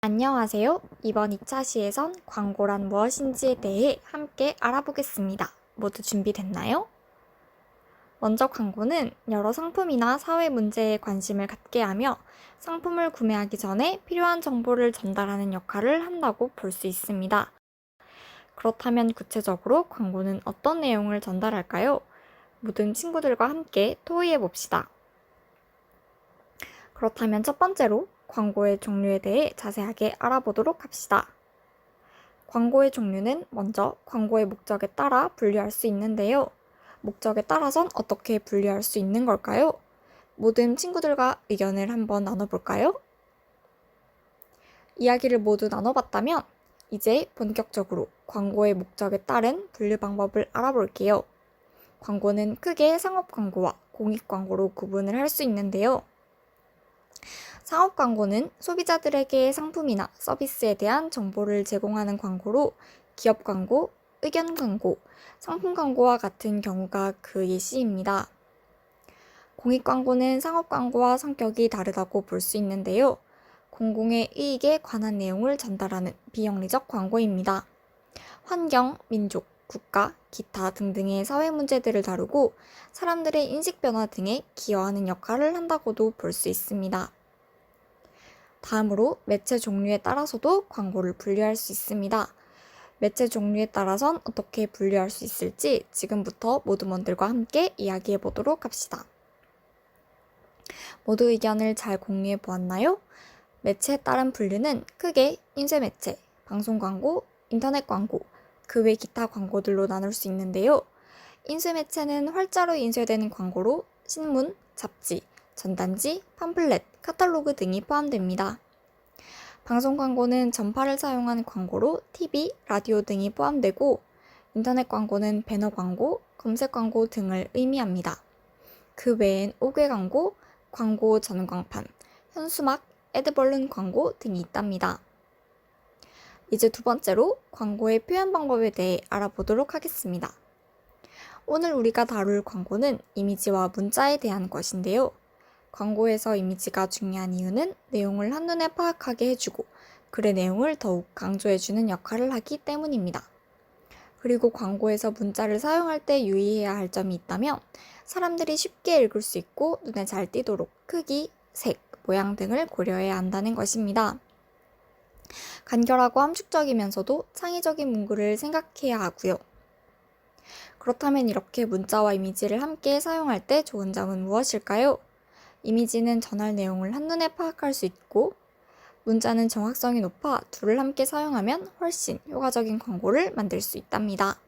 안녕하세요. 이번 2차 시에선 광고란 무엇인지에 대해 함께 알아보겠습니다. 모두 준비됐나요? 먼저 광고는 여러 상품이나 사회 문제에 관심을 갖게 하며 상품을 구매하기 전에 필요한 정보를 전달하는 역할을 한다고 볼 수 있습니다. 그렇다면 구체적으로 광고는 어떤 내용을 전달할까요? 모든 친구들과 함께 토의해 봅시다. 그렇다면 첫 번째로 광고의 종류에 대해 자세하게 알아보도록 합시다. 광고의 종류는 먼저 광고의 목적에 따라 분류할 수 있는데요. 목적에 따라선 어떻게 분류할 수 있는 걸까요? 모든 친구들과 의견을 한번 나눠볼까요? 이야기를 모두 나눠봤다면 이제 본격적으로 광고의 목적에 따른 분류 방법을 알아볼게요. 광고는 크게 상업 광고와 공익 광고로 구분을 할 수 있는데요. 상업 광고는 소비자들에게 상품이나 서비스에 대한 정보를 제공하는 광고로 기업 광고, 의견 광고, 상품 광고와 같은 경우가 그 예시입니다. 공익 광고는 상업 광고와 성격이 다르다고 볼 수 있는데요. 공공의 이익에 관한 내용을 전달하는 비영리적 광고입니다. 환경, 민족, 국가, 기타 등등의 사회 문제들을 다루고 사람들의 인식 변화 등에 기여하는 역할을 한다고도 볼 수 있습니다. 다음으로 매체 종류에 따라서도 광고를 분류할 수 있습니다. 매체 종류에 따라선 어떻게 분류할 수 있을지 지금부터 모두먼들과 함께 이야기해 보도록 합시다. 모두 의견을 잘 공유해 보았나요? 매체에 따른 분류는 크게 인쇄매체, 방송광고, 인터넷 광고, 그 외 기타 광고들로 나눌 수 있는데요. 인쇄매체는 활자로 인쇄되는 광고로 신문, 잡지, 전단지, 팜플렛, 카탈로그 등이 포함됩니다. 방송 광고는 전파를 사용한 광고로 TV, 라디오 등이 포함되고 인터넷 광고는 배너 광고, 검색 광고 등을 의미합니다. 그 외엔 5개 광고, 광고 전광판, 현수막, 애드벌룬 광고 등이 있답니다. 이제 두 번째로 광고의 표현 방법에 대해 알아보도록 하겠습니다. 오늘 우리가 다룰 광고는 이미지와 문자에 대한 것인데요. 광고에서 이미지가 중요한 이유는 내용을 한눈에 파악하게 해주고 글의 내용을 더욱 강조해주는 역할을 하기 때문입니다. 그리고 광고에서 문자를 사용할 때 유의해야 할 점이 있다면 사람들이 쉽게 읽을 수 있고 눈에 잘 띄도록 크기, 색, 모양 등을 고려해야 한다는 것입니다. 간결하고 함축적이면서도 창의적인 문구를 생각해야 하고요. 그렇다면 이렇게 문자와 이미지를 함께 사용할 때 좋은 점은 무엇일까요? 이미지는 전할 내용을 한눈에 파악할 수 있고 문자는 정확성이 높아 둘을 함께 사용하면 훨씬 효과적인 광고를 만들 수 있답니다.